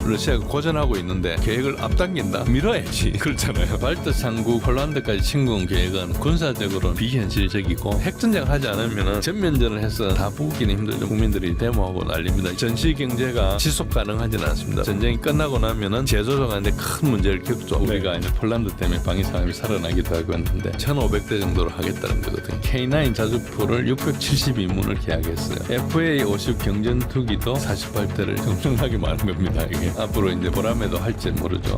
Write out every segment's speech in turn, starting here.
러시아가 고전하고 있는데 계획을 앞당긴다? 밀어야지. 그렇잖아요. 발트 삼국 폴란드까지 침공 계획은 군사적으로 비현실적이고 핵전쟁을 하지 않으면 전면전을 해서 다 부기는 힘들죠. 국민들이 데모하고 난립니다. 전시 경제가 지속 가능하지는 않습니다. 전쟁이 끝나고 나면은 제조정한테 큰 문제를 겪죠. 우리가 이제 폴란드 때문에 방위 상황이 살아나기도 하고 했는데 1,500대 정도로 하겠다는 거거든요. K9 자주포를 672문을 계약했어요. FA-50 경전투기도 48대를 엄청나게 많은 겁니다. 이게 앞으로 이제 보람에도 할지 모르죠.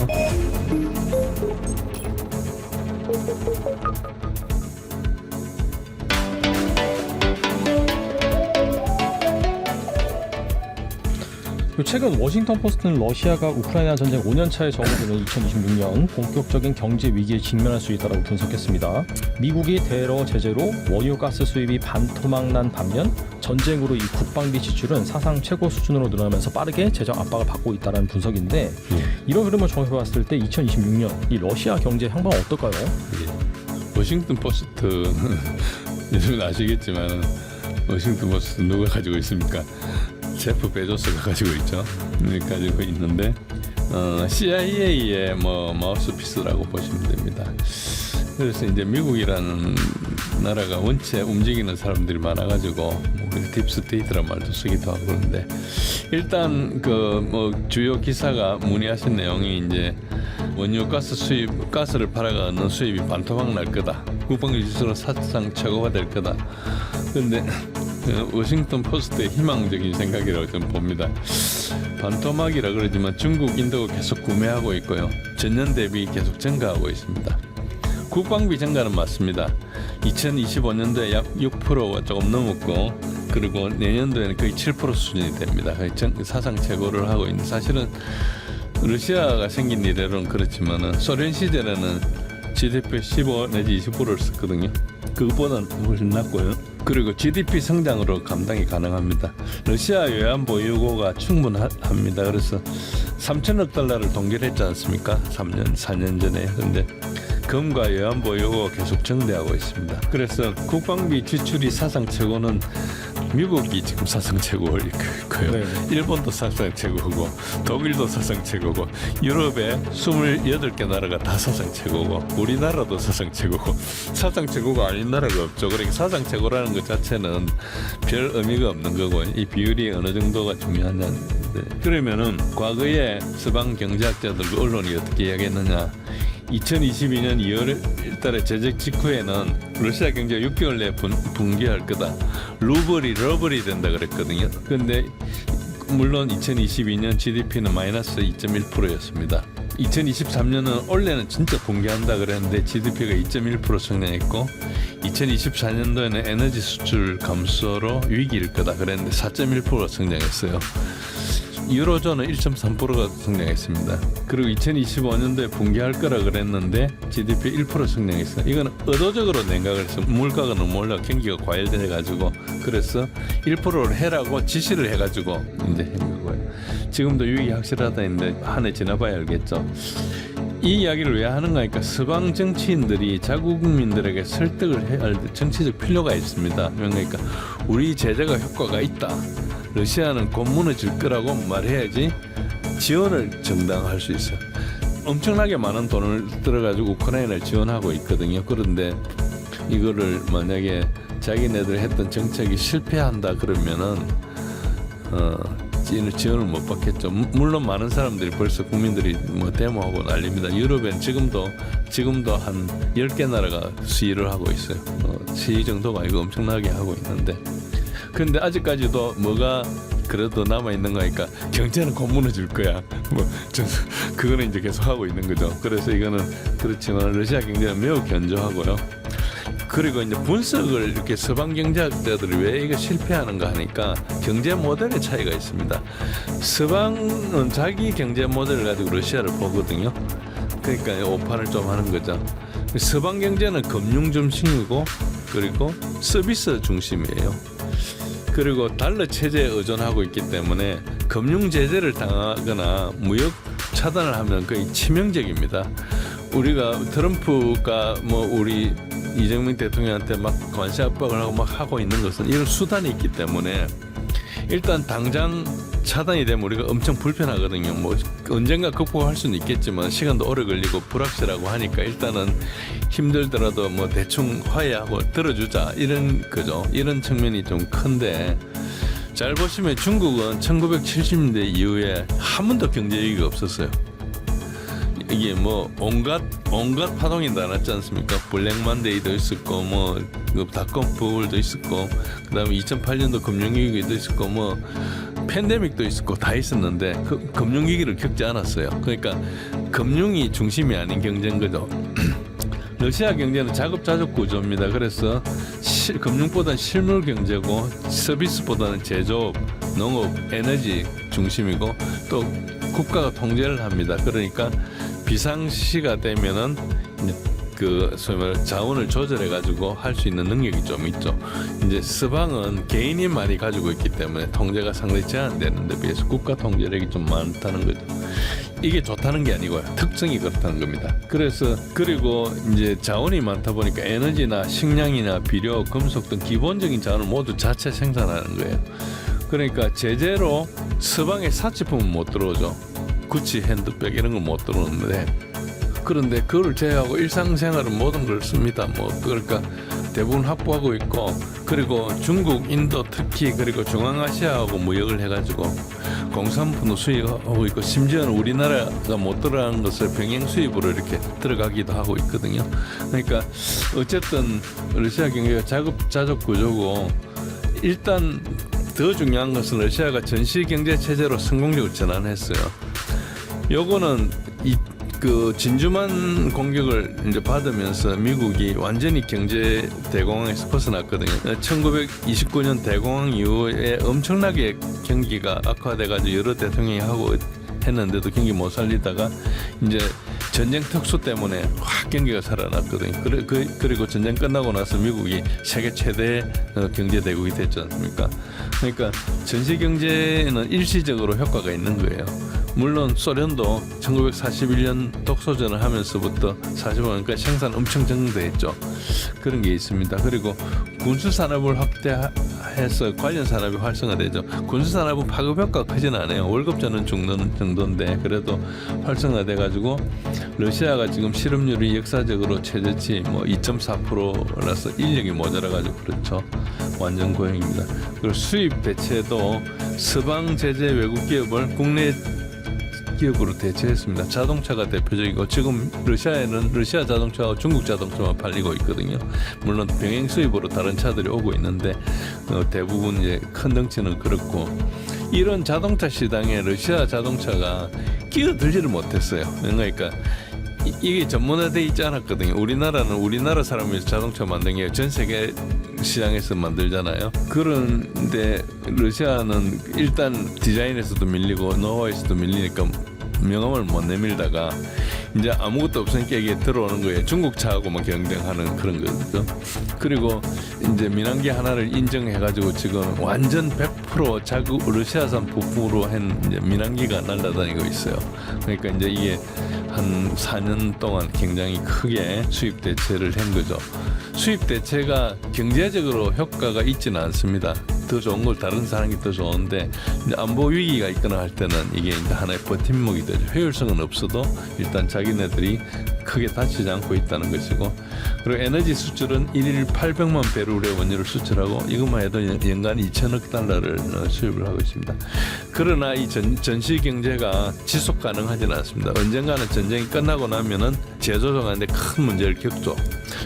최근 워싱턴 포스트는 러시아가 우크라이나 전쟁 5년차에 접어드는 2026년 본격적인 경제 위기에 직면할 수 있다고 분석했습니다. 미국이 대러 제재로 원유 가스 수입이 반토막난 반면 전쟁으로 이 국방비 지출은 사상 최고 수준으로 늘어나면서 빠르게 재정 압박을 받고 있다는 분석인데 이런 흐름을 종합해 봤을 때 2026년 이 러시아 경제 향방 어떨까요? 워싱턴 포스트 여러분 아시겠지만 워싱턴 포스트 누가 가지고 있습니까? 제프 베조스가 가지고 있죠. 가지고 있는데 CIA의 마우스피스라고 보시면 됩니다. 그래서 이제 미국이라는 나라가 원체 움직이는 사람들이 많아가지고 딥스테이트란 말도 쓰기도 하고 그런데 일단 주요 기사가 문의하신 내용이 이제 원유 가스 수입 가스를 팔아가는 수입이 반토막 날 거다. 국방비 지수는 사상 최고가 될 거다. 그런데 워싱턴 포스트의 희망적인 생각이라고 저는 봅니다. 반토막이라 그러지만 중국, 인도가 계속 구매하고 있고요. 전년 대비 계속 증가하고 있습니다. 국방비 증가는 맞습니다. 2025년도에 약 6%가 조금 넘었고 그리고 내년도에는 거의 7% 수준이 됩니다. 사상 최고를 하고 있는 사실은 러시아가 생긴 이래로는 그렇지만은 소련 시절에는 GDP 15 내지 20%를 썼거든요. 그것보다는 훨씬 낮고요. 그리고 GDP 성장으로 감당이 가능합니다. 러시아 외환 보유고가 충분합니다. 그래서 3천억 달러를 동결했지 않습니까? 4년 전에. 근데 금과 외환 보유고가 계속 증대하고 있습니다. 그래서 국방비 지출이 사상 최고는 미국이 지금 사상 최고고요. 일본도 사상 최고고 독일도 사상 최고고 유럽의 28개 나라가 다 사상 최고고 우리나라도 사상 최고고 사상 최고가 아닌 나라가 없죠. 그러니까 사상 최고라는 것 자체는 별 의미가 없는 거고 이 비율이 어느 정도가 중요하냐는데 그러면은 과거에 서방 경제학자들 언론이 어떻게 이야기했느냐 2022년 2월 달에 제적 직후에는 러시아 경제가 6개월 내에 붕괴할 거다. 러블이 된다 그랬거든요. 그런데 물론 2022년 GDP는 마이너스 2.1%였습니다. 2023년은 올해는 진짜 붕괴한다 그랬는데 GDP가 2.1% 성장했고 2024년도에는 에너지 수출 감소로 위기일 거다 그랬는데 4.1% 성장했어요. 유로존은 1.3%가 성장했습니다. 그리고 2025년도에 붕괴할 거라 그랬는데 GDP 1% 성장했어요. 이건 의도적으로 냉각을 해서 물가가 너무 올라 경기가 과열돼가지고 그래서 1%를 해라고 지시를 해가지고 이제 한 거예요. 지금도 유익이 확실하다 했는데 한 해 지나봐야 알겠죠. 이 이야기를 왜 하는가 하니까 서방 정치인들이 자국 국민들에게 설득을 해야 할 정치적 필요가 있습니다. 그러니까 우리 제재가 효과가 있다. 러시아는 곧 무너질 거라고 말해야지 지원을 정당화할 수 있어요. 엄청나게 많은 돈을 들어가지고 우크라이나를 지원하고 있거든요. 그런데 이거를 만약에 자기네들 했던 정책이 실패한다 그러면은 지원을 못 받겠죠. 물론 많은 사람들이 벌써 국민들이 데모하고 난립니다. 유럽엔 지금도 한 10개 나라가 시위를 하고 있어요. 시위 정도가 이거 엄청나게 하고 있는데 근데 아직까지도 뭐가 그래도 남아있는 거니까 경제는 곧 무너질 거야. 그거는 이제 계속 하고 있는 거죠. 그래서 이거는 그렇지만 러시아 경제는 매우 견조하고요. 그리고 이제 분석을 이렇게 서방 경제학자들이 왜 이거 실패하는가 하니까 경제 모델의 차이가 있습니다. 서방은 자기 경제 모델을 가지고 러시아를 보거든요. 그러니까 오판을 좀 하는 거죠. 서방 경제는 금융 중심이고 그리고 서비스 중심이에요. 그리고 달러 체제에 의존하고 있기 때문에 금융 제재를 당하거나 무역 차단을 하면 거의 치명적입니다. 우리가 트럼프가 우리 이재명 대통령한테 막 관세 압박을 하고 있는 것은 이런 수단이 있기 때문에 일단 당장 차단이 되면 우리가 엄청 불편하거든요. 뭐 언젠가 극복할 수는 있겠지만 시간도 오래 걸리고 불확실하고 하니까 일단은 힘들더라도 뭐 대충 화해하고 들어주자 이런 거죠. 이런 측면이 좀 큰데, 잘 보시면 중국은 1970년대 이후에 한 번도 경제 위기가 없었어요. 이게 뭐 온갖 파동이 나왔지 않습니까? 블랙만데이도 있었고 뭐 닷컴 버블도 있었고, 그다음에 2008년도 금융위기도 있었고 뭐 팬데믹도 있었고 다 있었는데 그 금융위기를 겪지 않았어요. 그러니까 금융이 중심이 아닌 경제인 거죠. 러시아 경제는 자급자족 구조입니다. 그래서 금융보다는 실물 경제고 서비스보다는 제조업, 농업, 에너지 중심이고 또 국가가 통제를 합니다. 그러니까 비상시가 되면은 그 소위 말 자원을 조절해 가지고 할 수 있는 능력이 좀 있죠. 이제 서방은 개인이 많이 가지고 있기 때문에 통제가 상당히 제한되는 데 비해서 국가 통제력이 좀 많다는 거죠. 이게 좋다는 게 아니고요. 특성이 그렇다는 겁니다. 그리고 이제 자원이 많다 보니까 에너지나 식량이나 비료, 금속 등 기본적인 자원을 모두 자체 생산하는 거예요. 그러니까 제재로 서방의 사치품은 못 들어오죠. 구찌, 핸드백 이런 건 못 들어오는데, 그런데 그걸 제외하고 일상생활은 모든 걸 씁니다. 뭐 그러니까 대부분 확보하고 있고, 그리고 중국, 인도 특히 그리고 중앙아시아하고 무역을 해가지고 공산품도 수입하고 있고, 심지어는 우리나라가 못 들어가는 것을 병행 수입으로 이렇게 들어가기도 하고 있거든요. 그러니까 어쨌든 러시아 경제가 자급자족 구조고, 일단 더 중요한 것은 러시아가 전시 경제 체제로 성공적으로 전환했어요. 요거는 그 진주만 공격을 이제 받으면서 미국이 완전히 경제 대공황에서 벗어났거든요. 1929년 대공황 이후에 엄청나게 경기가 악화돼가지고 여러 대통령이 하고 했는데도 경기 못 살리다가 이제 전쟁 특수 때문에 확 경기가 살아났거든요. 그리고 전쟁 끝나고 나서 미국이 세계 최대 경제 대국이 됐지 않습니까? 그러니까 전시 경제는 일시적으로 효과가 있는 거예요. 물론 소련도 1941년 독소전을 하면서부터 45년까지 생산 엄청 증대했죠. 그런 게 있습니다. 그리고 군수 산업을 확대해서 관련 산업이 활성화되죠. 군수 산업은 파급 효과가 크진 않아요. 월급 저는 죽는 정도인데 그래도 활성화돼가지고 러시아가 지금 실업률이 역사적으로 최저치 뭐 2.4%라서 인력이 모자라가지고 그렇죠. 완전 고용입니다. 그리고 수입 대체도 서방 제재 외국 기업을 국내 기업으로 대체했습니다. 자동차가 대표적이고 지금 러시아에는 러시아 자동차와 중국 자동차만 팔리고 있거든요. 물론 병행 수입으로 다른 차들이 오고 있는데 대부분 이제 큰 덩치는 그렇고, 이런 자동차 시장에 러시아 자동차가 끼어들지를 못했어요. 그러니까 이게 전문화돼 있지 않았거든요. 우리나라는 우리나라 사람이 자동차 만든 게 전 세계 시장에서 만들잖아요. 그런데 러시아는 일단 디자인에서도 밀리고 노하우에서도 밀리니까 명함을 못 내밀다가 이제 아무것도 없으니까 이게 들어오는 거예요. 중국 차하고만 경쟁하는 그런 거죠. 그리고 이제 민항기 하나를 인정해가지고 지금 완전 100% 자국 러시아산 부품으로 한 이제 민항기가 날아다니고 있어요. 그러니까 이제 이게 한 4년 동안 굉장히 크게 수입 대체를 한 거죠. 수입 대체가 경제적으로 효과가 있지는 않습니다. 더 좋은 걸 다른 사람이 더 좋은데 이제 안보 위기가 있거나 할 때는 이게 이제 하나의 버팀목이 되죠. 효율성은 없어도 일단 자기네들이 크게 다치지 않고 있다는 것이고, 그리고 에너지 수출은 1일 800만 배럴의 원유를 수출하고 이것만 해도 연간 2천억 달러를 수입을 하고 있습니다. 그러나 이 전시 경제가 지속 가능하지는 않습니다. 언젠가는 전쟁이 끝나고 나면은 제조정하는데 큰 문제를 겪죠.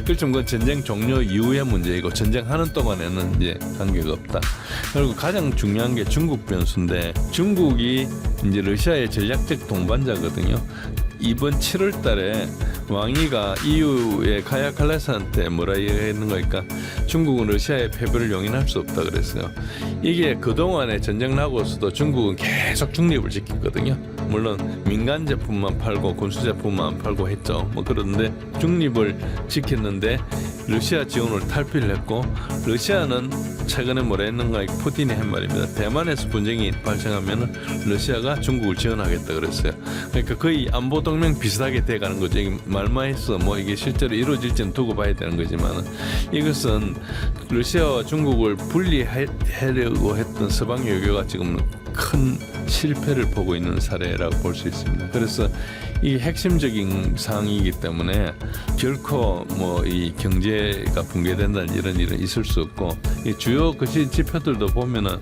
그렇지만 그건 전쟁 종료 이후의 문제이고 전쟁하는 동안에는 이제 관계가 없다. 그리고 가장 중요한 게 중국 변수인데, 중국이 이제 러시아의 전략적 동반자거든요. 이번 7월 달에 왕이가 EU의 카야 칼라스한테 뭐라 얘기했는 거니까 중국은 러시아의 패배를 용인할 수 없다 그랬어요. 이게 그동안에 전쟁 나고서도 중국은 계속 중립을 지켰거든요. 물론 민간 제품만 팔고 군수 제품만 안 팔고 했죠. 뭐 그런데 중립을 지켰는데 러시아 지원을 탈피를 했고 러시아는 최근에 뭐라 했는가 푸틴이 한 말입니다. 대만에서 분쟁이 발생하면 러시아가 중국을 지원하겠다 그랬어요. 그러니까 거의 안보 동맹 비슷하게 돼가는 거죠. 이게 말만 해서 뭐 이게 실제로 이루어질지는 두고 봐야 되는 거지만 이것은 러시아와 중국을 분리하려고 했던 서방 외교가 지금 큰 실패를 보고 있는 사례라고 볼 수 있습니다. 그래서 이 핵심적인 사항이기 때문에 결코 뭐 이 경제가 붕괴된다는 이런 일은 있을 수 없고 이 주요 거시 지표들도 보면은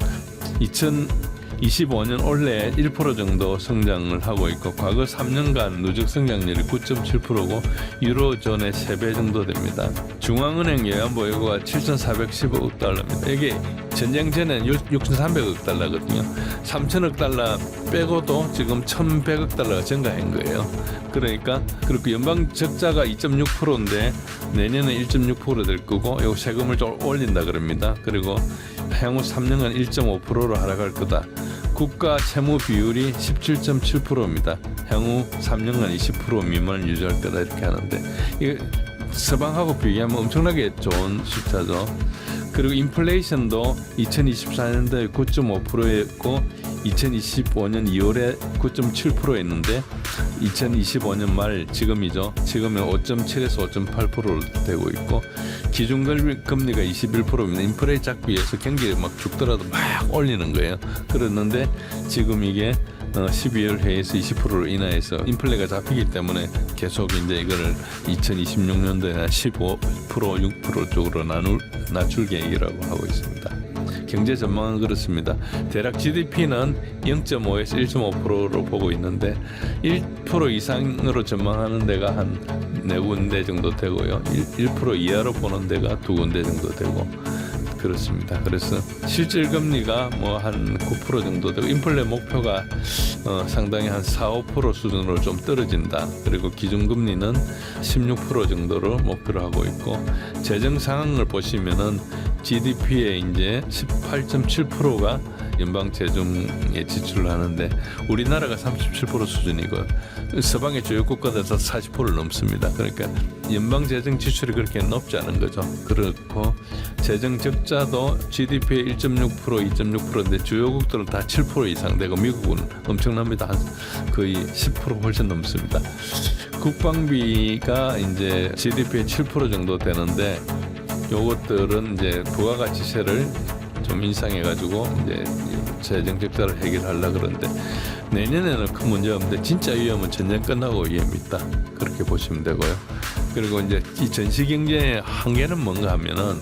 2025년 올해 1% 정도 성장을 하고 있고 과거 3년간 누적 성장률이 9.7%고 유로존의 3배 정도 됩니다. 중앙은행 외환보유고가 7,415억 달러입니다. 이게 전쟁 전에는 6,300억 달러거든요. 3,000억 달러 빼고도 지금 1,100억 달러가 증가한 거예요. 그러니까 그리고 연방 적자가 2.6%인데 내년은 1.6% 될 거고 요 세금을 좀 올린다 그럽니다. 그리고 향후 3년간 1.5%로 하락할 거다. 국가 채무 비율이 17.7%입니다. 향후 3년간 20% 미만을 유지할 거다 이렇게 하는데 이게 서방하고 비교하면 엄청나게 좋은 숫자죠. 그리고 인플레이션도 2024년도에 9.5%였고 2025년 2월에 9.7%였는데 2025년 말 지금이죠. 지금은 5.7에서 5.8%로 되고 있고 기준금리가 21%입니다. 인플레 작비해서 경기가 막 죽더라도 막 올리는 거예요. 그랬는데 지금 이게 12월 회의에서 20%로 인하해서 인플레가 잡히기 때문에 계속 이제 이거를 2026년도에 15%, 6% 쪽으로 낮출 계획이라고 하고 있습니다. 경제 전망은 그렇습니다. 대략 GDP는 0.5에서 1.5%로 보고 있는데 1% 이상으로 전망하는 데가 한 4군데 정도 되고요. 1% 이하로 보는 데가 2군데 정도 되고 그렇습니다. 그래서 실질 금리가 뭐 한 9% 정도 되고 인플레 목표가 상당히 한 4, 5% 수준으로 좀 떨어진다. 그리고 기준금리는 16% 정도로 목표로 하고 있고 재정 상황을 보시면은 GDP의 이제 18.7%가 연방 재정에 지출을 하는데 우리나라가 37% 수준이고 서방의 주요 국가들에서 40%를 넘습니다. 그러니까 연방 재정 지출이 그렇게 높지 않은 거죠. 그렇고 재정 적자도 GDP의 1.6%, 2.6%인데 주요국들은 다 7% 이상 되고 미국은 엄청납니다. 거의 10% 훨씬 넘습니다. 국방비가 이제 GDP의 7% 정도 되는데 요것들은 이제 부가가치세를 좀 인상해가지고 이제 재정 적자를 해결하려고 그러는데 내년에는 큰 문제가 없는데 진짜 위험은 전쟁 끝나고 위험이 있다. 그렇게 보시면 되고요. 그리고 이제 이 전시 경제의 한계는 뭔가 하면은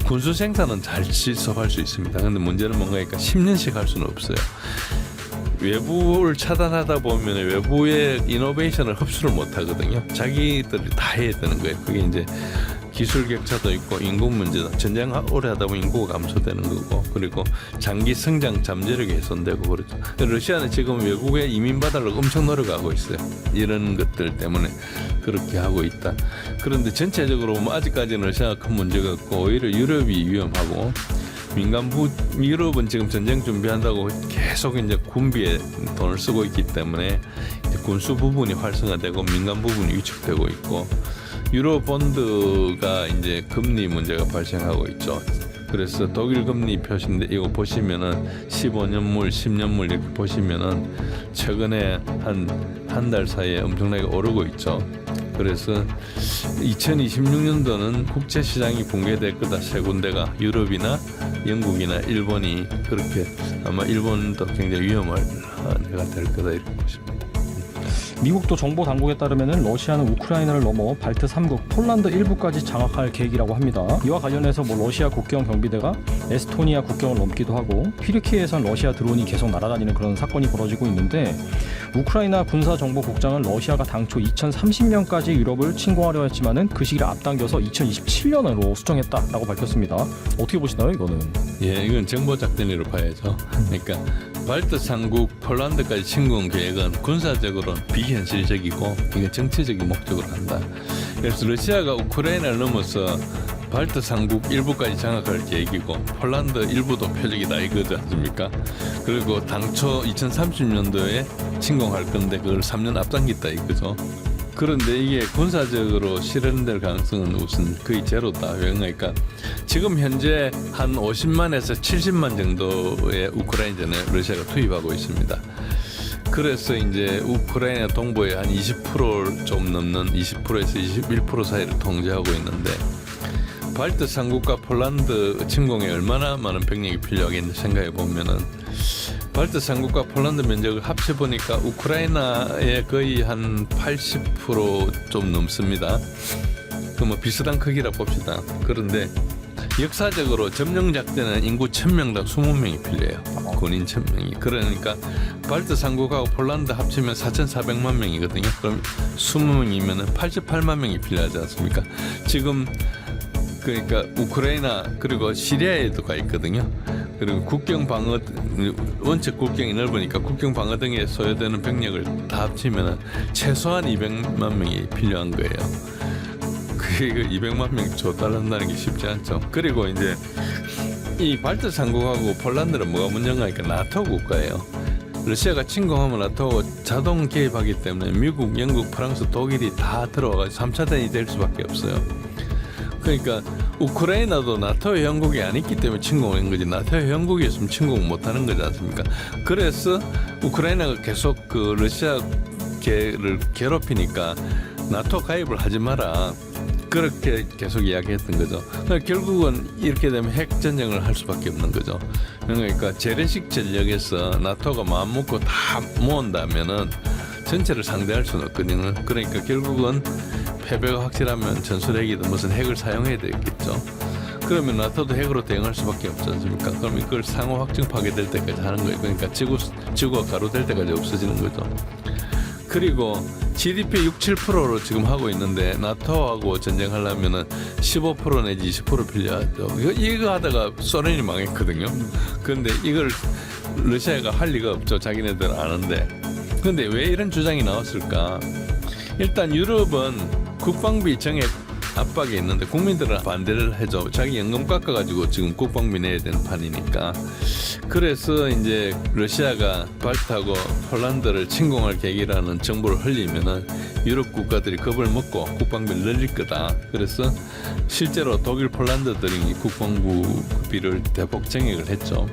군수 생산은 잘 지속할 수 있습니다. 근데 문제는 뭔가니까 10년씩 할 수는 없어요. 외부를 차단하다 보면 외부의 이노베이션을 흡수를 못 하거든요. 자기들이 다 해야 되는 거예요. 그게 이제 기술 격차도 있고 인구 문제다. 전쟁 오래 하다 보면 인구가 감소되는 거고 그리고 장기 성장 잠재력이 훼손되고 그렇죠. 러시아는 지금 외국에 이민 받으려고 엄청 노력하고 있어요. 이런 것들 때문에 그렇게 하고 있다. 그런데 전체적으로 뭐 아직까지는 러시아가 큰 문제가 없고 오히려 유럽이 위험하고 민간부 유럽은 지금 전쟁 준비한다고 계속 이제 군비에 돈을 쓰고 있기 때문에 이제 군수 부분이 활성화되고 민간 부분이 위축되고 있고 유로 본드가 이제 금리 문제가 발생하고 있죠. 그래서 독일 금리 표시인데 이거 보시면은 15년물, 10년물 이렇게 보시면은 최근에 한 달 사이에 엄청나게 오르고 있죠. 그래서 2026년도는 국제 시장이 붕괴될 거다. 세 군데가 유럽이나 영국이나 일본이 그렇게 아마 일본도 굉장히 위험할 해가 될 거다 이렇게 보십니다. 미국도 정보 당국에 따르면 러시아는 우크라이나를 넘어 발트 3국 폴란드 일부까지 장악할 계획이라고 합니다. 이와 관련해서 러시아 국경 경비대가 에스토니아 국경을 넘기도 하고 튀르키예에선 러시아 드론이 계속 날아다니는 그런 사건이 벌어지고 있는데 우크라이나 군사정보국장은 러시아가 당초 2030년까지 유럽을 침공하려 했지만은 그 시기를 앞당겨서 2027년으로 수정했다라고 밝혔습니다. 어떻게 보시나요, 이거는? 예, 이건 정보 작전으로 봐야죠. 그러니까 발트 3국 폴란드까지 침공 계획은 군사적으로는 비현실적이고 이건 정치적인 목적으로 한다. 그래서 러시아가 우크라이나를 넘어서 발트 3국 일부까지 장악할 계획이고 폴란드 일부도 표적이다 이거지 않습니까? 그리고 당초 2030년도에 침공할 건데 그걸 3년 앞당겼다 이거죠. 그런데 이게 군사적으로 실현될 가능성은 우선 거의 제로다. 그러니까 지금 현재 한 50만에서 70만 정도의 우크라이나전에 러시아가 투입하고 있습니다. 그래서 이제 우크라이나 동부에 한 20% 좀 넘는 20%에서 21% 사이를 통제하고 있는데 발트 3국과 폴란드 침공에 얼마나 많은 병력이 필요하겠는지 생각해 보면은 발트 3국과 폴란드 면적을 합쳐 보니까 우크라이나의 거의 한 80% 넘습니다. 그 뭐 비슷한 크기라 봅시다. 그런데 역사적으로 점령 작전은 인구 1000명당 20명이 필요해요. 군인 1000명이. 그러니까 발트 3국하고 폴란드 합치면 4,400만 명이거든요. 그럼 20명이면 88만 명이 필요하지 않습니까? 지금 그러니까 우크라이나 그리고 시리아에도 가 있거든요. 그리고 국경 방어 원체 국경이 넓으니까 국경 방어 등에 소요되는 병력을 다 합치면 최소한 200만 명이 필요한 거예요. 그게 200만 명 조달한다는 게 쉽지 않죠. 그리고 이제 이 발트 3국하고 폴란드는 뭐가 문제가 있까 나토 국가예요. 러시아가 침공하면 나토가 자동 개입하기 때문에 미국, 영국, 프랑스, 독일이 다 들어와서 3차 대전이 될 수밖에 없어요. 그러니까 우크라이나도 나토 회원국이 아니기 때문에 침공을 한 거지 나토 회원국이었으면 침공을 못하는 거지 않습니까? 그래서 우크라이나가 계속 그 러시아를 괴롭히니까 나토 가입을 하지 마라. 그렇게 계속 이야기했던 거죠. 그러니까 결국은 이렇게 되면 핵전쟁을 할 수밖에 없는 거죠. 그러니까 재래식 전력에서 나토가 마음먹고 다 모은다면은 전체를 상대할 수는 없거든요. 그러니까 결국은 패배가 확실하면 전술핵이든 무슨 핵을 사용해야 되겠죠. 그러면 나토도 핵으로 대응할 수밖에 없지 않습니까? 그럼 이걸 상호 확정 파괴될 때까지 하는 거예요. 그러니까 지구가 가로될 때까지 없어지는 거죠. 그리고 GDP 6, 7%로 지금 하고 있는데 나토하고 전쟁하려면은 15% 내지 20% 필요하죠. 이거 하다가 소련이 망했거든요. 그런데 이걸 러시아가 할 리가 없죠. 자기네들 아는데. 그런데 왜 이런 주장이 나왔을까? 일단 유럽은 국방비 정액 압박이 있는데 국민들은 반대를 해줘. 자기 연금 깎아가지고 지금 국방비 내야 되는 판이니까. 그래서 이제 러시아가 발트하고 폴란드를 침공할 계기라는 정보를 흘리면은 유럽 국가들이 겁을 먹고 국방비를 늘릴 거다. 그래서 실제로 독일, 폴란드들이 국방부비를 대폭 정액을 했죠.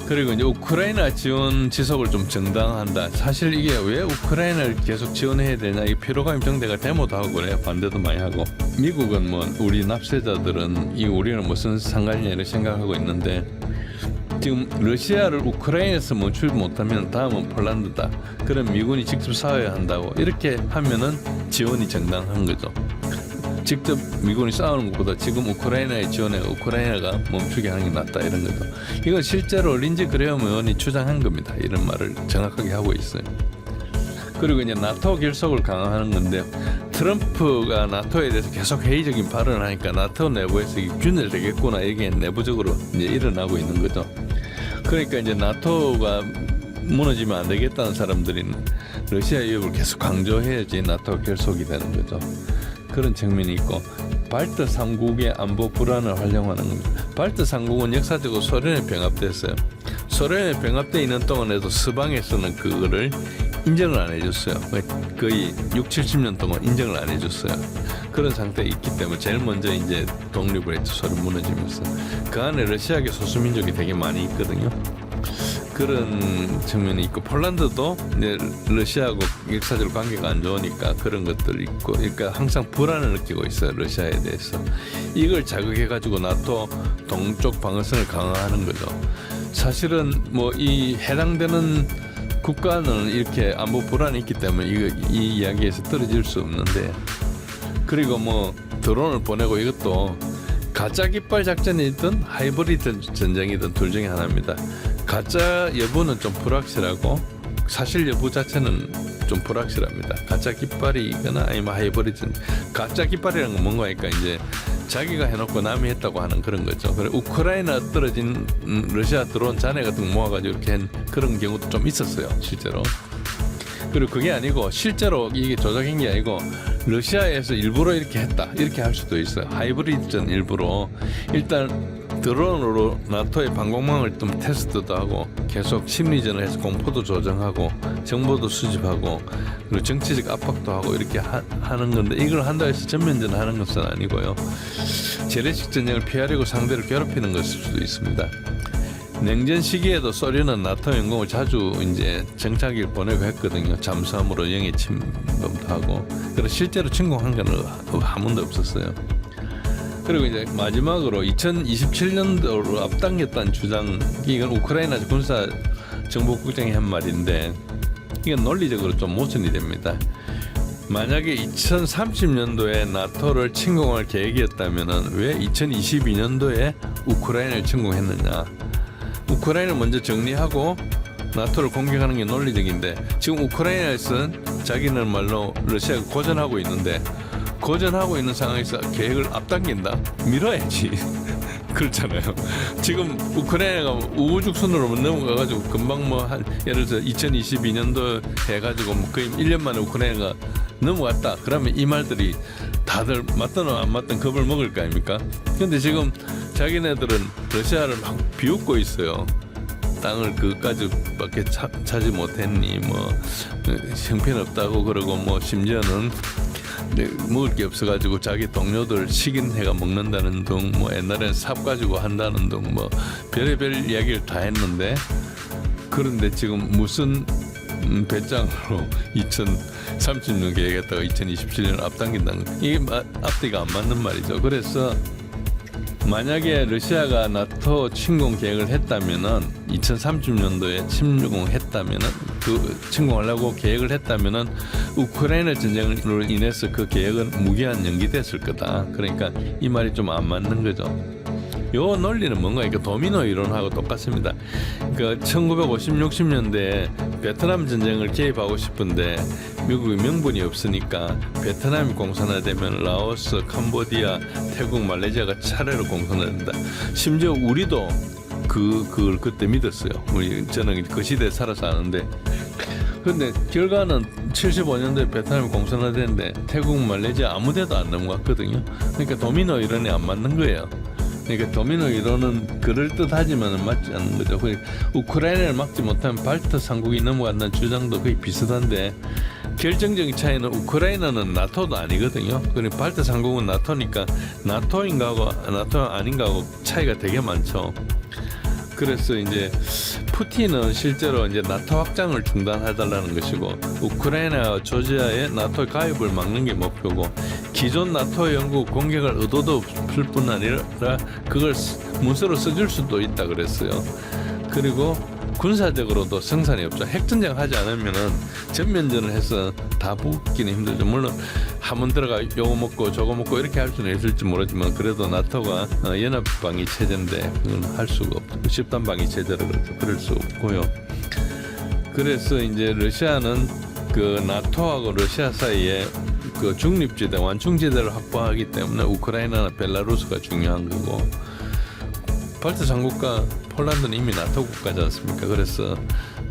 그리고 이제 우크라이나 지원 지속을 좀 정당화한다. 사실 이게 왜 우크라이나를 계속 지원해야 되냐, 이 피로감 정대가 데모도 하고 그래요. 반대도 많이 하고. 미국은 뭐 우리 납세자들은 이 우리는 무슨 상관이냐 이렇게 생각하고 있는데 지금 러시아를 우크라이나에서 멈추지 못하면 다음은 폴란드다. 그럼 미군이 직접 싸워야 한다고 이렇게 하면은 지원이 정당한 거죠. 직접 미군이 싸우는 것보다 지금 우크라이나에 지원해 우크라이나가 멈추게 하는 게 낫다 이런 거죠. 이건 실제로 린지 그레엄 의원이 주장한 겁니다. 이런 말을 정확하게 하고 있어요. 그리고 이제 나토 결속을 강화하는 건데 트럼프가 나토에 대해서 계속 회의적인 발언을 하니까 나토 내부에서 이게 균열되겠구나 이게 내부적으로 이제 일어나고 있는 거죠. 그러니까 이제 나토가 무너지면 안 되겠다는 사람들이 러시아 위협을 계속 강조해야지 나토 결속이 되는 거죠. 그런 측면이 있고 발트 3국의 안보 불안을 활용하는 겁니다. 발트 3국은 역사적으로 소련에 병합됐어요. 소련에 병합돼 있는 동안에도 서방에서는 그거를 인정을 안 해줬어요. 거의 6, 70년 동안 인정을 안 해줬어요. 그런 상태에 있기 때문에 제일 먼저 이제 독립을 했죠. 소련 무너지면서. 그 안에 러시아계 소수민족이 되게 많이 있거든요. 그런 측면이 있고 폴란드도 이제 러시아하고 역사적으로 관계가 안 좋으니까 그런 것들이 있고 그러니까 항상 불안을 느끼고 있어요. 러시아에 대해서. 이걸 자극해가지고 나토 동쪽 방어선을 강화하는 거죠. 사실은 뭐 이 해당되는 국가는 이렇게 안보 불안이 있기 때문에 이 이야기에서 떨어질 수 없는데 그리고 뭐 드론을 보내고 이것도 가짜 깃발 작전이든 하이브리드 전쟁이든 둘 중에 하나입니다. 가짜 여부는 좀 불확실하고 사실 여부 자체는 좀 불확실합니다. 가짜 깃발이거나 아니면 하이브리드. 가짜 깃발이라는 건 뭔가 하니까 이제 자기가 해놓고 남이 했다고 하는 그런 거죠. 그래 우크라이나 떨어진 러시아 드론 잔해 같은 거 모아가지고 이렇게 한 그런 경우도 좀 있었어요. 실제로. 그리고 그게 아니고 실제로 이게 조작한 게 아니고 러시아에서 일부러 이렇게 했다 이렇게 할 수도 있어요. 하이브리드전 일부러 일단 드론으로 나토의 방공망을 좀 테스트도 하고 계속 심리전을 해서 공포도 조정하고 정보도 수집하고 그리고 정치적 압박도 하고 이렇게 하는 건데 이걸 한다고 해서 전면전을 하는 것은 아니고요. 재래식 전쟁을 피하려고 상대를 괴롭히는 것일 수도 있습니다. 냉전 시기에도 소련은 나토 영공을 자주 이제 정찰기를 보내고 했거든요. 잠수함으로 영해 침범도 하고. 그래서 실제로 침공한 건 한 번도 없었어요. 그리고 이제 마지막으로 2027년도로 앞당겼다는 주장, 이건 우크라이나 군사 정보국장이 한 말인데 이건 논리적으로 좀 모순이 됩니다. 만약에 2030년도에 나토를 침공할 계획이었다면 왜 2022년도에 우크라이나를 침공했느냐? 우크라이나를 먼저 정리하고 나토를 공격하는 게 논리적인데 지금 우크라이나에서는 자기는 말로 러시아가 고전하고 있는데 고전하고 있는 상황에서 계획을 앞당긴다? 밀어야지. 그렇잖아요. 지금 우크라이나가 우후죽순으로 넘어가가지고 금방 뭐 한 예를 들어 2022년도 해가지고 뭐 거의 1년 만에 우크라이나가 넘어갔다. 그러면 이 말들이 다들 맞든 안 맞든 겁을 먹을 거 아닙니까? 근데 지금 자기네들은 러시아를 막 비웃고 있어요. 땅을 그까지밖에 차지 못했니 뭐 형편없다고 그러고 뭐 심지어는 먹을 게 없어가지고 자기 동료들 식인해가 먹는다는 등 뭐 옛날엔 삽 가지고 한다는 등 뭐 별의별 이야기를 다 했는데 그런데 지금 무슨 배짱으로 2030년 계획했다가 2027년 앞당긴다는 거 이게 앞뒤가 안 맞는 말이죠. 그래서 만약에 러시아가 나토 침공 계획을 했다면은 2030년도에 침공했다면은 그 침공하려고 계획을 했다면은 우크라이나 전쟁으로 인해서 그 계획은 무기한 연기됐을 거다. 그러니까 이 말이 좀 안 맞는 거죠. 요 논리는 뭔가 그러니까 도미노 이론하고 똑같습니다. 그러니까 1950, 60년대에 베트남 전쟁을 개입하고 싶은데 미국이 명분이 없으니까 베트남이 공산화되면 라오스, 캄보디아, 태국, 말레이시아가 차례로 공산화된다. 심지어 우리도 그걸 그때 믿었어요. 저는 그 시대에 살아서 아는데. 근데 결과는 75년도에 베트남이 공산화되는데 태국, 말레이시아 아무데도 안 넘어갔거든요. 그러니까 도미노 이론이 안 맞는 거예요. 그러니까 도미노 이론은 그럴듯하지만 맞지 않는 거죠. 우크라이나를 막지 못하면 발트 삼국이 넘어간다는 주장도 거의 비슷한데 결정적인 차이는 우크라이나는 나토도 아니거든요. 그러니까 발트 삼국은 나토니까 나토인가 하고 나토 아닌가 하고 차이가 되게 많죠. 그래서 이제 푸틴은 실제로 이제 나토 확장을 중단해달라는 것이고 우크라이나와 조지아의 나토 가입을 막는 게 목표고 기존 나토 영국 공격을 의도도 없을 뿐 아니라 그걸 문서로 써줄 수도 있다 그랬어요. 그리고 군사적으로도 생산이 없죠. 핵전쟁 하지 않으면은 전면전을 해서 다 붙기는 힘들죠. 물론 한번 들어가 요거 먹고 저거 먹고 이렇게 할 수는 있을지 모르지만 그래도 나토가 연합방위 체제인데 그건 할 수가 없고 집단방위 체제라 그러죠. 그럴 수 없고요. 그래서 이제 러시아는 그 나토하고 러시아 사이에 그 중립지대 완충지대를 확보하기 때문에 우크라이나나 벨라루스가 중요한 거고 발트 삼국과 폴란드는 이미 나토 국가지 않습니까? 그래서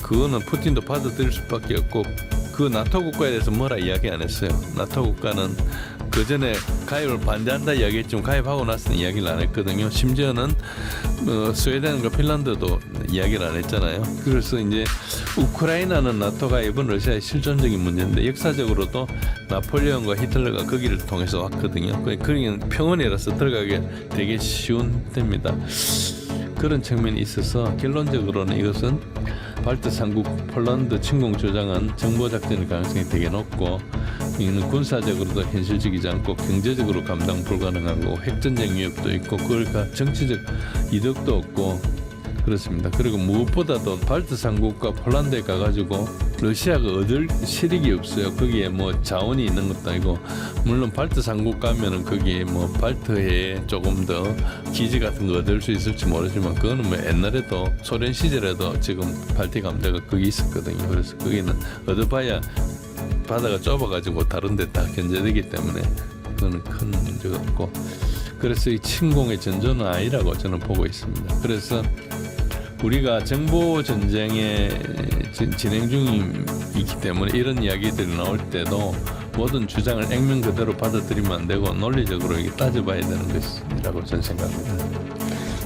그거는 푸틴도 받아들일 수밖에 없고 그 나토 국가에 대해서 뭐라 이야기 안 했어요. 나토 국가는 그 전에 가입을 반대한다 이야기했지만 가입하고 나서는 이야기를 안 했거든요. 심지어는 스웨덴과 핀란드도 이야기를 안 했잖아요. 그래서 이제 우크라이나는 나토 가입은 러시아의 실존적인 문제인데 역사적으로도 나폴레옹과 히틀러가 거기를 통해서 왔거든요. 거기는 평원이라서 들어가기 되게 쉬운 데입니다. 그런 측면이 있어서 결론적으로는 이것은 발트 삼국 폴란드 침공 조장은 정보 작전의 가능성이 되게 높고 이는 군사적으로도 현실적이지 않고 경제적으로 감당 불가능하고 핵전쟁 위협도 있고 그러니까 정치적 이득도 없고 그렇습니다. 그리고 무엇보다도 발트 삼국과 폴란드에 가가지고 러시아가 얻을 실익이 없어요. 거기에 뭐 자원이 있는 것도 아니고 물론 발트 삼국 가면은 거기에 뭐 발트해에 조금 더 기지 같은 거 얻을 수 있을지 모르지만 그거는 뭐 옛날에도 소련 시절에도 지금 발틱 함대가 거기 있었거든요. 그래서 거기는 얻어봐야 바다가 좁아가지고 다른 데 다 견제되기 때문에 그거는 큰 문제가 없고 그래서 이 침공의 전조는 아니라고 저는 보고 있습니다. 그래서 우리가 정보 전쟁에 진행 중이기 때문에 이런 이야기들이 나올 때도 모든 주장을 액면 그대로 받아들이면 안 되고 논리적으로 이게 따져봐야 되는 것이라고 저는 생각합니다.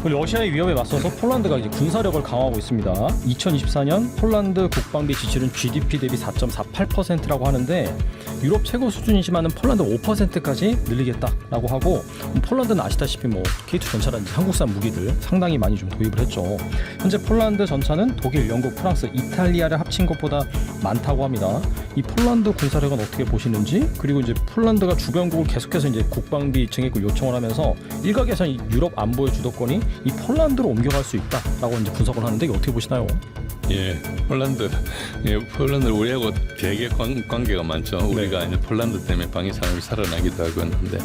러시아의 위협에 맞서서 폴란드가 이제 군사력을 강화하고 있습니다. 2024년 폴란드 국방비 지출은 GDP 대비 4.48%라고 하는데 유럽 최고 수준이지만은 폴란드 5%까지 늘리겠다라고 하고, 폴란드는 아시다시피 뭐 K2 전차라든지 한국산 무기들 상당히 많이 좀 도입을 했죠. 현재 폴란드 전차는 독일, 영국, 프랑스, 이탈리아를 합친 것보다 많다고 합니다. 이 폴란드 군사력은 어떻게 보시는지, 그리고 이제 폴란드가 주변국을 계속해서 이제 국방비 증액을 요청을 하면서 일각에서는 이 유럽 안보의 주도권이 이 폴란드로 옮겨갈 수 있다라고 이제 분석을 하는데 이거 어떻게 보시나요? 예, 폴란드 우리하고 되게 관계가 많죠. 우리가 이제 폴란드 때문에 방위 산업이 살아나기도 하고 했는데,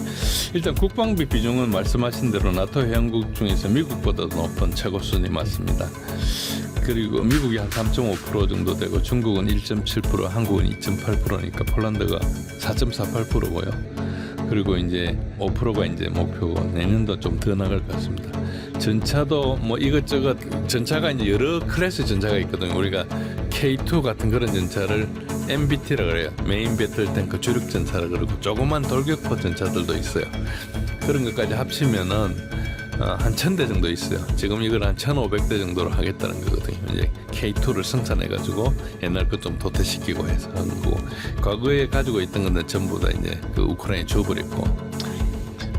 일단 국방비 비중은 말씀하신 대로 나토 회원국 중에서 미국보다 높은 최고 수준이 맞습니다. 그리고 미국이 한 3.5% 정도 되고 중국은 1.7%, 한국은 2.8%니까 폴란드가 4.48%고요. 그리고 이제 5%가 이제 목표고, 내년도 좀 더 나갈 것 같습니다. 전차도 뭐 이것저것 전차가 이제 여러 클래스 전차가 있거든요. 우리가 K2 같은 그런 전차를 MBT라 그래요. 메인 배틀 탱크 주력 전차라 그러고, 조그만 돌격포 전차들도 있어요. 그런 것까지 합치면은 한 1000대 정도 있어요. 지금 이걸 한 1500대 정도로 하겠다는 거거든요. 이제 K2를 생산해가지고 옛날 것 좀 도태시키고 해서 하고, 과거에 가지고 있던 건데 전부 다 이제 그 우크라이나에 줘버렸고,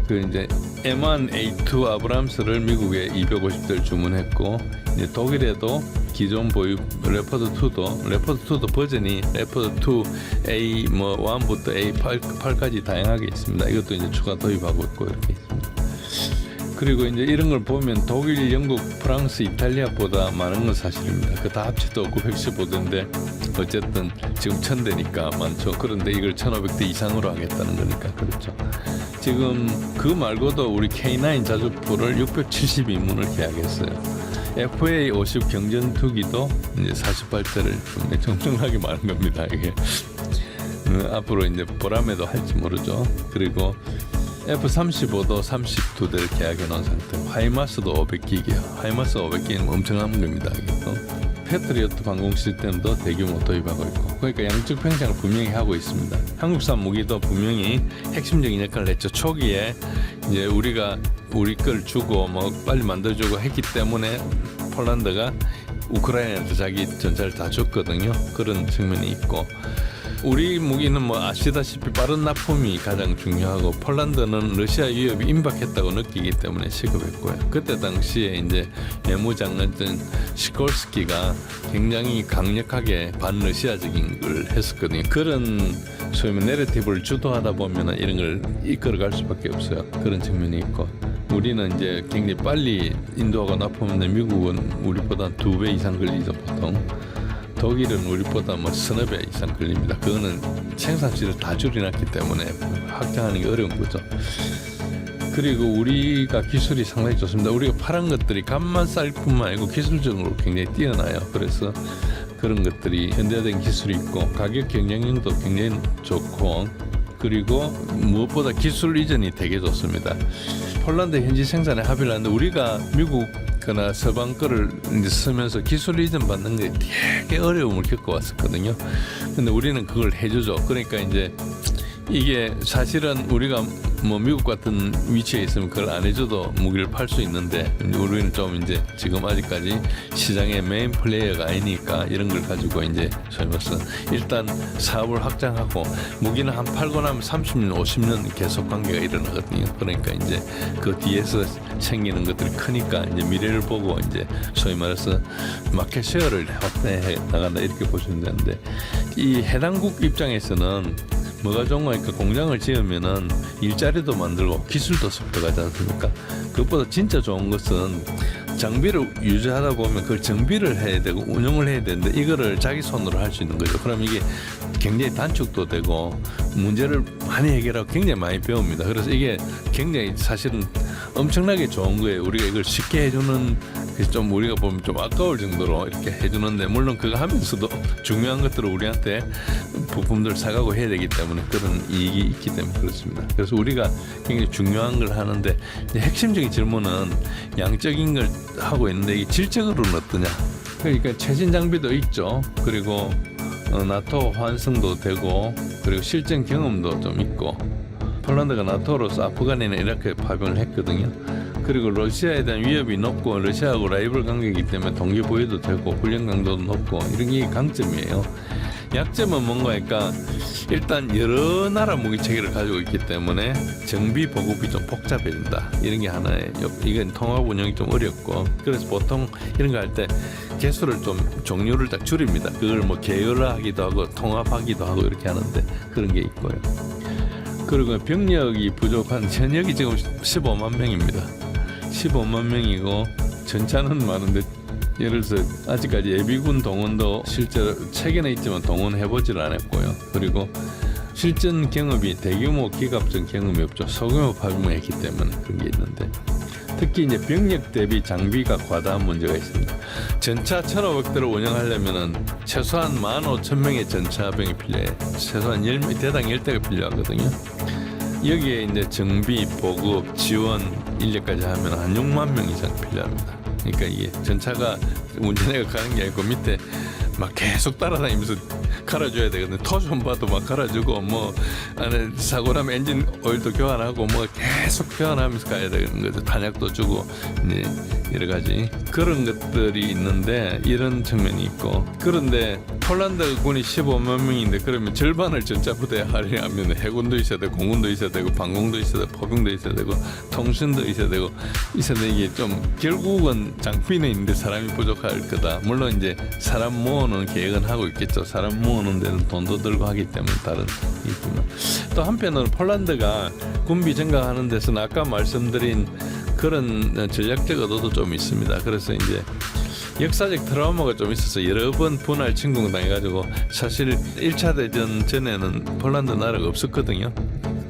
그 이제 M1A2 아브람스를 미국에 250대를 주문했고, 이제 독일에도 기존 보유 레퍼드 2도 버전이 레퍼드 2 A 뭐 1부터 A8까지 다양하게 있습니다. 이것도 이제 추가 도입하고 있고 이렇게 있습니다. 그리고 이제 이런 걸 보면 독일, 영국, 프랑스, 이탈리아보다 많은 건 사실입니다. 그 다 합쳐도 915대인데 어쨌든 지금 1000대니까 많죠. 그런데 이걸 1500대 이상으로 하겠다는 거니까 그렇죠. 지금 그 말고도 우리 K9 자주포를 672문을 계약했어요. FA50 경전투기도 이제 48대를 좀 엄청나게 많은 겁니다. 이게 앞으로 이제 보람에도 할지 모르죠. 그리고 F-35도 32대를 계약해 놓은 상태. 하이마스도 500기계요. 하이마스 500기는 엄청난 겁니다. 패트리어트 방공 시스템도 대규모 도입하고 있고, 그러니까 양적 팽창을 분명히 하고 있습니다. 한국산 무기도 분명히 핵심적인 역할을 했죠. 초기에 이제 우리가 우리 걸 주고 뭐 빨리 만들어주고 했기 때문에 폴란드가 우크라이나한테 자기 전차를 다 줬거든요. 그런 측면이 있고, 우리 무기는 뭐 아시다시피 빠른 납품이 가장 중요하고, 폴란드는 러시아 위협이 임박했다고 느끼기 때문에 시급했고요. 그때 당시에 이제 외무장관던 시콜스키가 굉장히 강력하게 반러시아적인 걸 했었거든요. 그런 소위 내러티브를 주도하다 보면 이런 걸 이끌어갈 수밖에 없어요. 그런 측면이 있고, 우리는 이제 굉장히 빨리 인도하고 납품하는데 미국은 우리보다 2배 이상 걸리죠 보통. 독일은 우리보다 뭐 서너 배 이상 걸립니다. 그거는 생산실을 다 줄여놨기 때문에 확장하는 게 어려운 거죠. 그리고 우리가 기술이 상당히 좋습니다. 우리가 파란 것들이 값만 쌀 뿐만 아니고 기술적으로 굉장히 뛰어나요. 그래서 그런 것들이 현대화된 기술이 있고, 가격 경쟁력도 굉장히 좋고, 그리고 무엇보다 기술 이전이 되게 좋습니다. 폴란드 현지 생산에 합의를 하는데, 우리가 미국 그나 서방 거를 이제 쓰면서 기술 이전 받는 게 되게 어려움을 겪어왔었거든요. 근데 우리는 그걸 해주죠. 그러니까 이제 이게 사실은 우리가 뭐 미국 같은 위치에 있으면 그걸 안 해줘도 무기를 팔 수 있는데, 우리는 좀 이제 지금 아직까지 시장의 메인 플레이어가 아니니까 이런 걸 가지고 이제 소위 말해서 일단 사업을 확장하고, 무기는 한 팔고 나면 30년, 50년 계속 관계가 일어나거든요. 그러니까 이제 그 뒤에서 생기는 것들이 크니까 이제 미래를 보고 이제 소위 말해서 마켓 쉐어를 확대해 나간다 이렇게 보시면 되는데, 이 해당국 입장에서는 뭐가 좋은 거니까 공장을 지으면은 일자리도 만들고 기술도 습득하지 않습니까? 그것보다 진짜 좋은 것은 장비를 유지하다 보면 그걸 정비를 해야 되고 운영을 해야 되는데, 이거를 자기 손으로 할 수 있는 거죠. 그럼 이게 굉장히 단축도 되고 문제를 많이 해결하고 굉장히 많이 배웁니다. 그래서 이게 굉장히 사실은 엄청나게 좋은 거예요. 우리가 이걸 쉽게 해주는, 좀 우리가 보면 좀 아까울 정도로 이렇게 해주는데, 물론 그거 하면서도 중요한 것들을 우리한테 부품들 사가고 해야 되기 때문에 그런 이익이 있기 때문에 그렇습니다. 그래서 우리가 굉장히 중요한 걸 하는데, 이제 핵심적인 질문은 양적인 걸 하고 있는데 이게 질적으로는 어떠냐. 그러니까 최신 장비도 있죠. 그리고 나토 환승도 되고, 그리고 실전 경험도 좀 있고, 폴란드가 나토로서 아프간이나 이라크에 파병을 했거든요. 그리고 러시아에 대한 위협이 높고 러시아하고 라이벌 관계이기 때문에 동기부여도 되고 훈련 강도도 높고 이런 게 강점이에요. 약점은 뭔가 할까? 일단 여러 나라 무기 체계를 가지고 있기 때문에 정비 보급이 좀 복잡해진다. 이런 게 하나예요. 이건 통합 운영이 좀 어렵고 그래서 보통 이런 거 할 때 개수를 좀 종류를 딱 줄입니다. 그걸 뭐 계열화하기도 하고 통합하기도 하고 이렇게 하는데 그런 게 있고요. 그리고 병력이 부족한 현역이 지금 15만 명입니다. 15만 명이고 전차는 많은데 예를 들어서 아직까지 예비군 동원도 실제로 책에는 있지만 동원해보지를 않았고요. 그리고 실전 경험이 대규모 기갑전 경험이 없죠. 소규모 파병만 했기 때문에 그런 게 있는데 특히 이제 병력 대비 장비가 과다한 문제가 있습니다. 전차 1,500대를 운영하려면은 최소한 15,000명의 전차병이 필요해요. 최소한 10명, 대당 10대가 필요하거든요. 여기에 이제 정비, 보급, 지원 인력까지 하면 한 6만 명 이상 필요합니다. 그러니까 이게 전차가 운전해가 가는 게 아니고 밑에 막 계속 따라다니면서 갈아줘야 되거든요. 토 좀 봐도 막 갈아주고 뭐 안에 사고 나면 엔진 오일도 교환하고 뭐 계속 교환하면서 가야 되는 거죠. 탄약도 주고 이제 여러 가지 그런 것들이 있는데 이런 측면이 있고 그런데 폴란드 군이 15만 명인데 그러면 절반을 전차 부대에 할애하면 해군도 있어야 되고 공군도 있어야 되고 방공도 있어야 되고 포병도 있어야 되고 통신도 있어야 되고 이게 좀 결국은 장비는 있는데 사람이 부족할 거다. 물론 이제 사람 모으는 계획은 하고 있겠죠. 사람 모으는 데는 돈도 들고 하기 때문에 다른 있지만 또 한편으로는 폴란드가 군비 증강하는 데서는 아까 말씀드린 그런 전략적 의도도 좀 있습니다. 그래서 이제 역사적 트라우마가 좀 있어서 여러 번 분할 침공당해가지고 사실 1차 대전 전에는 폴란드 나라가 없었거든요.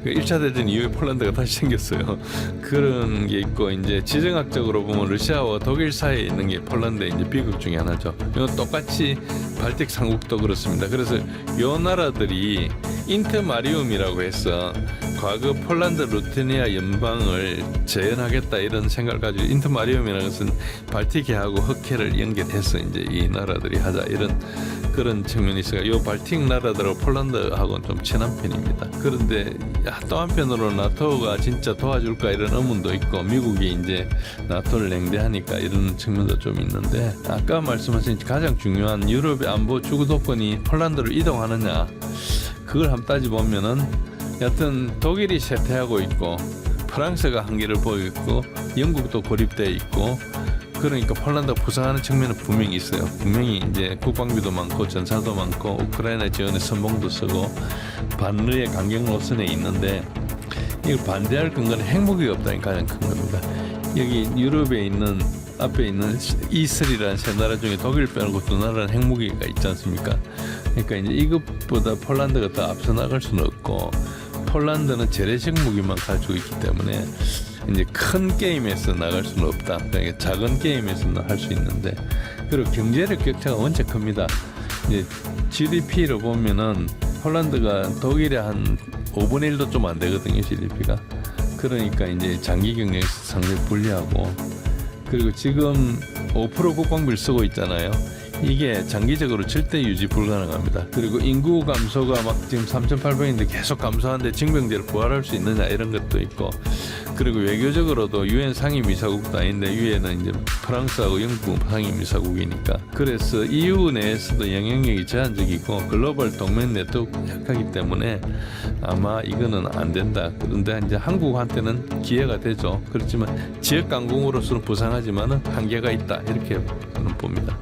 1차 대전 이후에 폴란드가 다시 생겼어요. 그런 게 있고 이제 지정학적으로 보면 러시아와 독일 사이에 있는 게 폴란드의 이제 비극 중에 하나죠. 이건 똑같이 발틱 삼국도 그렇습니다. 그래서 요 나라들이 인터마리움이라고 해서 과거 폴란드 루테니아 연방을 재현하겠다 이런 생각을 가지고 인터마리움이라는 것은 발틱해하고 흑해를 연결해서 이제 이 나라들이 하자 이런 그런 측면이 있어요. 이 발틱 나라들하고 폴란드하고는 좀 친한 편입니다. 그런데 또 한편으로 나토가 진짜 도와줄까 이런 의문도 있고 미국이 이제 나토를 냉대하니까 이런 측면도 좀 있는데 아까 말씀하신 가장 중요한 유럽의 안보 주도권이 폴란드로 이동하느냐 그걸 한번 따져보면은 여튼 독일이 쇠퇴하고 있고 프랑스가 한계를 보이고 있고 영국도 고립되어 있고 그러니까 폴란드가 부상하는 측면은 분명히 있어요. 분명히 이제 국방비도 많고 전사도 많고 우크라이나 지원에 선봉도 쓰고 반르의 강경 노선에 있는데 이걸 반대할 근거는 핵무기가 없다는 게 가장 큰 겁니다. 여기 유럽에 있는 앞에 있는 E3라는 세 나라 중에 독일 빼놓고 두 나라는 핵무기가 있지 않습니까? 그러니까 이제 이것보다 폴란드가 더 앞서 나갈 수는 없고 폴란드는 재래식 무기만 가지고 있기 때문에 이제 큰 게임에서 나갈 수는 없다. 그러니까 작은 게임에서는 할 수 있는데 그리고 경제력 격차가 원체 큽니다. 이제 GDP로 보면은 폴란드가 독일의 한 5분의 1도 좀 안 되거든요, GDP가. 그러니까 이제 장기 경쟁에서 상당히 불리하고 그리고 지금 5% 국방비를 쓰고 있잖아요. 이게 장기적으로 절대 유지 불가능합니다. 그리고 인구 감소가 막 지금 3,800인데 계속 감소하는데 징병제를 부활할 수 있느냐 이런 것도 있고 그리고 외교적으로도 유엔 상임이사국도 아닌데 유엔은 이제 프랑스하고 영국 상임이사국이니까 그래서 EU 내에서도 영향력이 제한적이고 글로벌 동맹 네트워크가 약하기 때문에 아마 이거는 안 된다. 그런데 이제 한국한테는 기회가 되죠. 그렇지만 지역 강국으로서는 부상하지만은 한계가 있다 이렇게 저는 봅니다.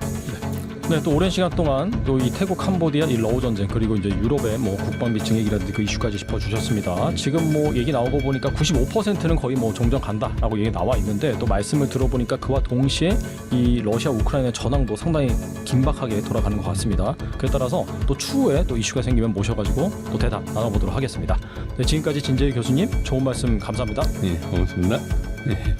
네, 또 오랜 시간 동안 또 이 태국, 캄보디아, 이 러우 전쟁 그리고 이제 유럽의 뭐 국방비 증액이라든지 그 이슈까지 짚어주셨습니다. 지금 뭐 얘기 나오고 보니까 95%는 거의 뭐 종전 간다라고 얘기 나와 있는데 또 말씀을 들어보니까 그와 동시에 이 러시아 우크라이나 전황도 상당히 긴박하게 돌아가는 것 같습니다. 그에 따라서 또 추후에 또 이슈가 생기면 모셔가지고 또 대담 나눠보도록 하겠습니다. 네, 지금까지 진재희 교수님 좋은 말씀 감사합니다. 네, 고맙습니다. 네.